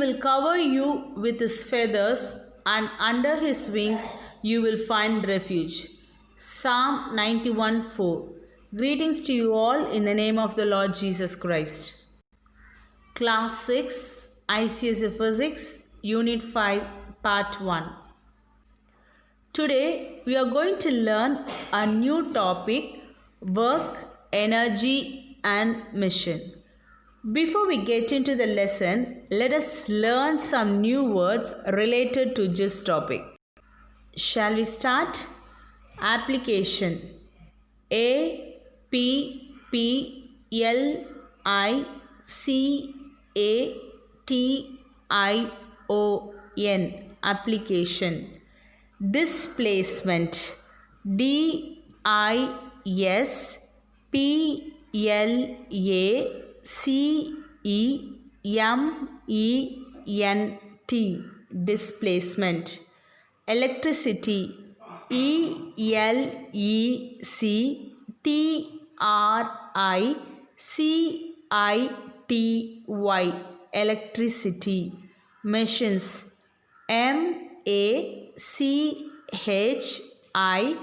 will cover you with his feathers, and under his wings you will find refuge. Psalm 91:4. Greetings to you all in the name of the Lord Jesus Christ. Class 6 ICSE Physics Unit 5 Part 1. Today we are going to learn a new topic: work, energy and mission. Before we get into the lesson, let us learn some new words related to this topic. Shall we start? Application. A P P L I C A T I O N. Application. Displacement. D I S P L A C E M E N T. Displacement. Electricity. E L E C T R I C I T Y. Electricity. Machines. M A C H I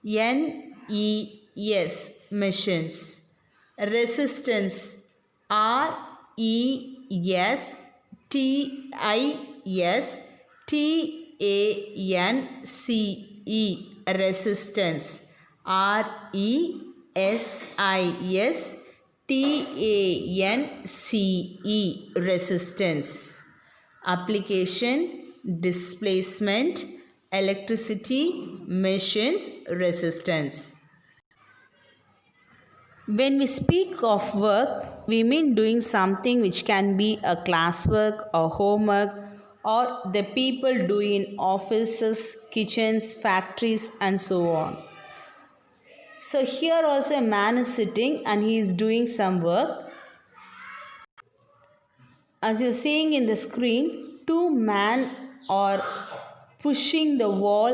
N E S. Machines. Resistance. R E S T I S T A N C E. Resistance. R E S I S T A N C E. Resistance. Application. Displacement, electricity, machines, resistance. When we speak of work, we mean doing something which can be a classwork or homework, or the people do in offices, kitchens, factories and so on. So here also a man is sitting and he is doing some work. As you are seeing in the screen, two men are pushing the wall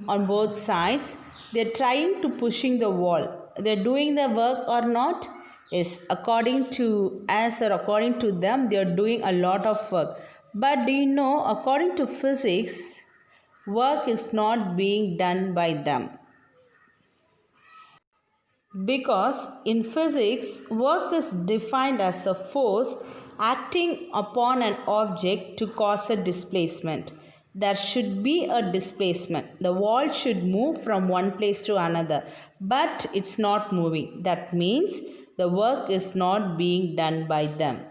on both sides. They are trying to pushing the wall. They are doing the work or not? Yes, according to us or according to them, they are doing a lot of work. But do you know, according to physics, work is not being done by them. Because in physics, work is defined as the force acting upon an object to cause a displacement. There should be a displacement. The wall should move from one place to another, but it's not moving. That means the work is not being done by them.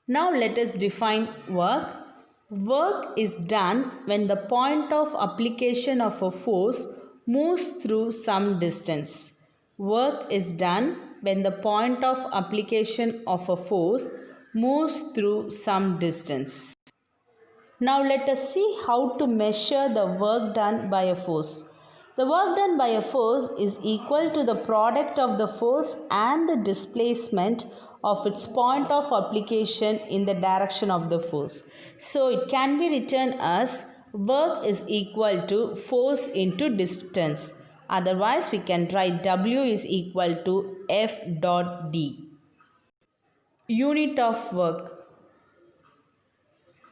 Now let us define work. Work is done when the point of application of a force moves through some distance. Work is done when the point of application of a force moves through some distance. Now let us see how to measure the work done by a force. The work done by a force is equal to the product of the force and the displacement of its point of application in the direction of the force. So it can be written as work is equal to force into distance. Otherwise we can write W is equal to F dot D. Unit of work.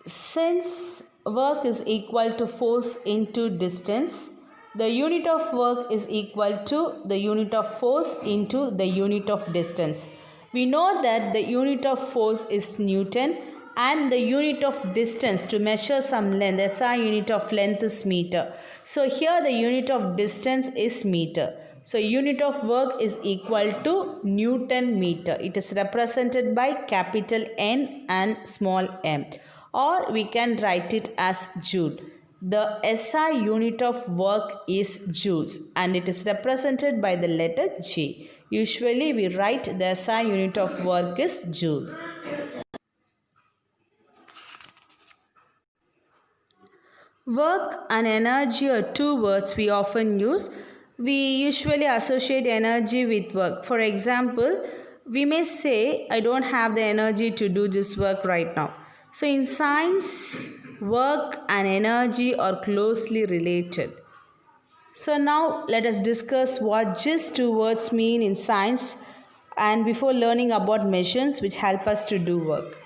Since work is equal to force into distance, the unit of work is equal to the unit of force into the unit of distance. We know that the unit of force is Newton and the unit of distance to measure some length, the SI unit of length is meter. So here the unit of distance is meter. So unit of work is equal to Newton meter. It is represented by capital N and small m. Or we can write it as joule. The SI unit of work is joules and it is represented by the letter J. Usually we write the SI unit of work is joules. Work and energy are two words we often use. We usually associate energy with work. For example, we may say, I don't have the energy to do this work right now. So in science, work and energy are closely related. So now let us discuss what these two words mean in science and before learning about machines which help us to do work.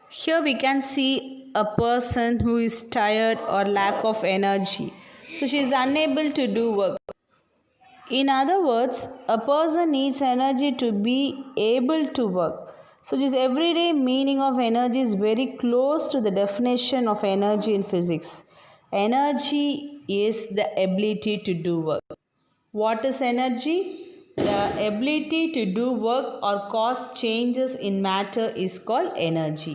Here we can see a person who is tired or lack of energy. So she is unable to do work. In other words, a person needs energy to be able to work. So this everyday meaning of energy is very close to the definition of energy in physics. Energy is the ability to do work. What is energy? The ability to do work or cause changes in matter is called energy.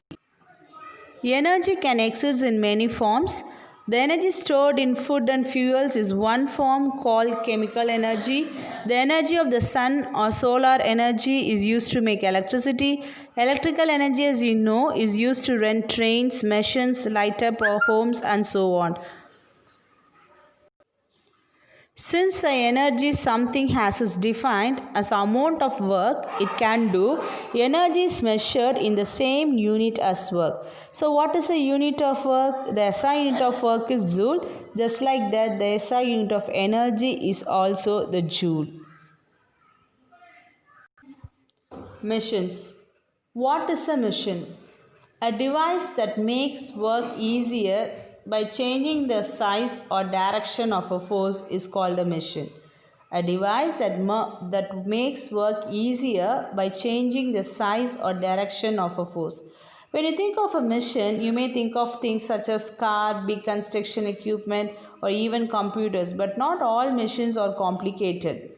Energy can exist in many forms. The energy stored in food and fuels is one form called chemical energy. The energy of the sun or solar energy is used to make electricity. Electrical energy, as you know, is used to run trains, machines, light up our homes, and so on. Since the energy something has is defined as the amount of work it can do, energy is measured in the same unit as work. So what is the unit of work? The SI unit of work is joule. Just like that, the SI unit of energy is also the joule. Machines. What is a machine? A device that makes work easier by changing the size or direction of a force is called a machine. A device that makes work easier by changing the size or direction of a force. When you think of a machine, you may think of things such as car, big construction equipment, or even computers, but not all machines are complicated.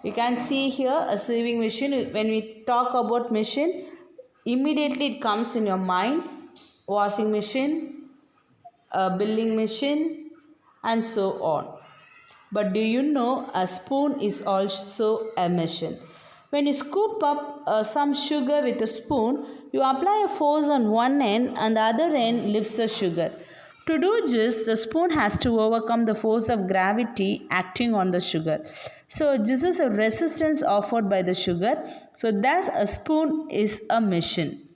You can see here a sewing machine. When we talk about machine, immediately it comes in your mind: washing machine, a milling machine, and so on. But do you know a spoon is also a machine? When you scoop up some sugar with a spoon, you apply a force on one end and the other end lifts the sugar. To do this, the spoon has to overcome the force of gravity acting on the sugar. So this is a resistance offered by the sugar. So thus a spoon is a machine.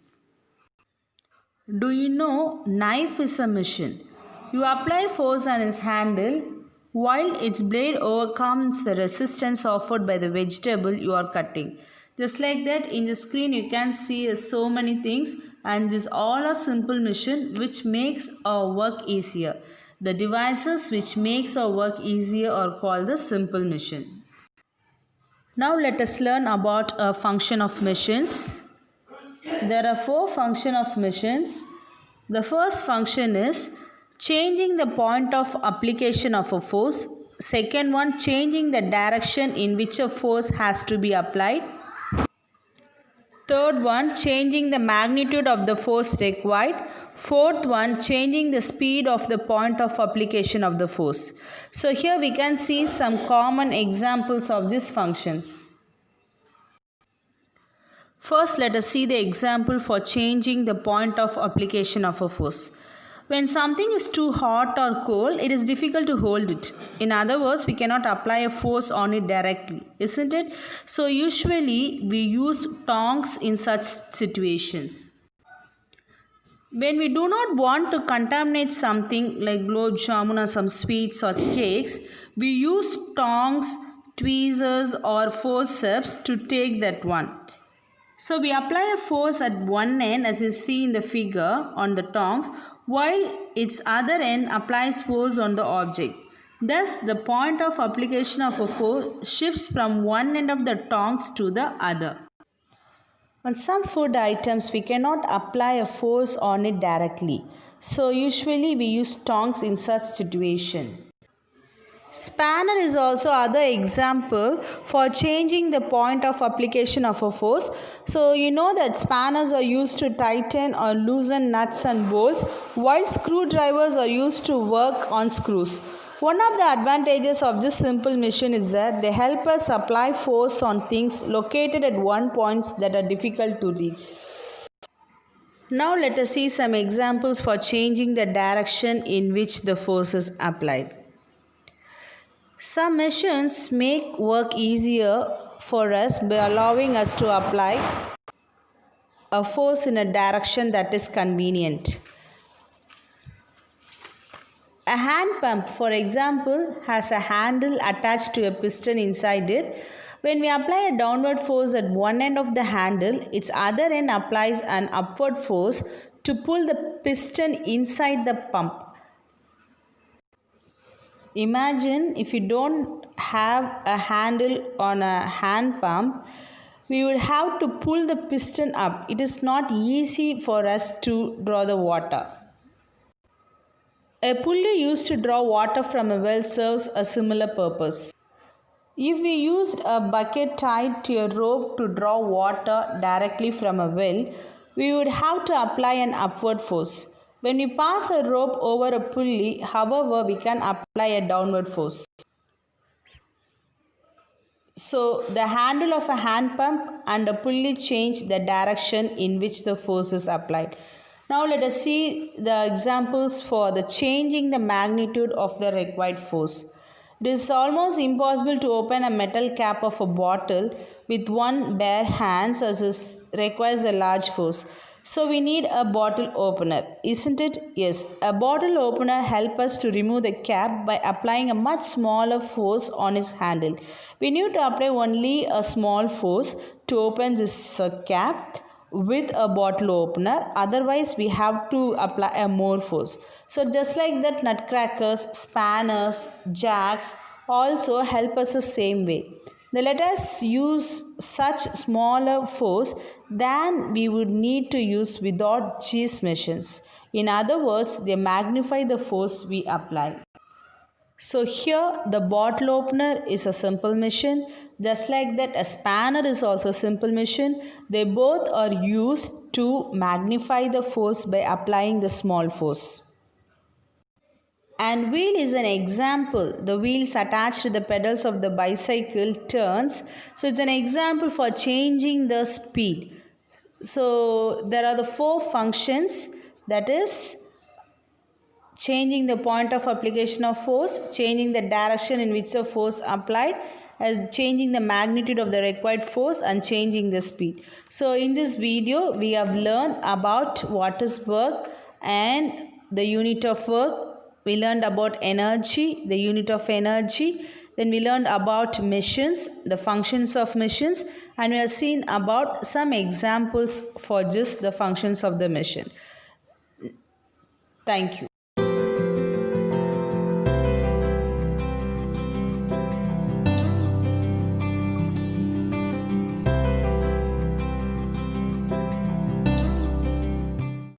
Do you know knife is a machine? You apply force on its handle while its blade overcomes the resistance offered by the vegetable you are cutting. Just like that, in the screen you can see so many things, and this all are simple machine which makes our work easier. The devices which makes our work easier are called the simple machine. Now let us learn about a function of machines. There are 4 functions of machines. The first function is changing the point of application of a force. Second one, changing the direction in which a force has to be applied. Third one, changing the magnitude of the force required. Fourth one, changing the speed of the point of application of the force. So here we can see some common examples of these functions. First, let us see the example for changing the point of application of a force. When something is too hot or cold, it is difficult to hold it. In other words, we cannot apply a force on it directly, isn't it? So usually we use tongs in such situations. When we do not want to contaminate something like gulab jamun or some sweets or cakes, we use tongs, tweezers or forceps to take that one. So we apply a force at one end, as you see in the figure on the tongs, while its other end applies force on the object. Thus, the point of application of a force shifts from one end of the tongs to the other. On some food items, we cannot apply a force on it directly. So usually we use tongs in such situation. Spanner is also other example for changing the point of application of a force. So you know that spanners are used to tighten or loosen nuts and bolts, while screwdrivers are used to work on screws. One of the advantages of this simple machine is that they help us apply force on things located at one points that are difficult to reach. Now let us see some examples for changing the direction in which the force is applied. Some machines make work easier for us by allowing us to apply a force in a direction that is convenient. A hand pump, for example, has a handle attached to a piston inside it. When we apply a downward force at one end of the handle, its other end applies an upward force to pull the piston inside the pump. Imagine if you don't have a handle on a hand pump, we would have to pull the piston up. It is not easy for us to draw the water. A pulley used to draw water from a well serves a similar purpose. If we used a bucket tied to a rope to draw water directly from a well, we would have to apply an upward force. When we pass a rope over a pulley, however, we can apply a downward force. So, the handle of a hand pump and a pulley change the direction in which the force is applied. Now, let us see the examples for the changing the magnitude of the required force. It is almost impossible to open a metal cap of a bottle with one bare hand as it requires a large force. So we need a bottle opener, isn't it? Yes, a bottle opener helps us to remove the cap by applying a much smaller force on its handle. We need to apply only a small force to open this cap with a bottle opener, otherwise we have to apply a more force. So just like that, nutcrackers, spanners, jacks also help us the same way. Now let us use such smaller force than we would need to use without these machines. In other words, they magnify the force we apply. So here the bottle opener is a simple machine. Just like that, a spanner is also a simple machine. They both are used to magnify the force by applying the small force. And wheel is an example. The wheels attached to the pedals of the bicycle turns. So it's an example for changing the speed. So there are the four functions, that is changing the point of application of force, changing the direction in which the force applied, as changing the magnitude of the required force, and changing the speed. So in this video we have learned about what is work and the unit of work. We learned about energy, the unit of energy. Then we learned about machines, the functions of machines, and we have seen about some examples for just the functions of the machine. Thank you.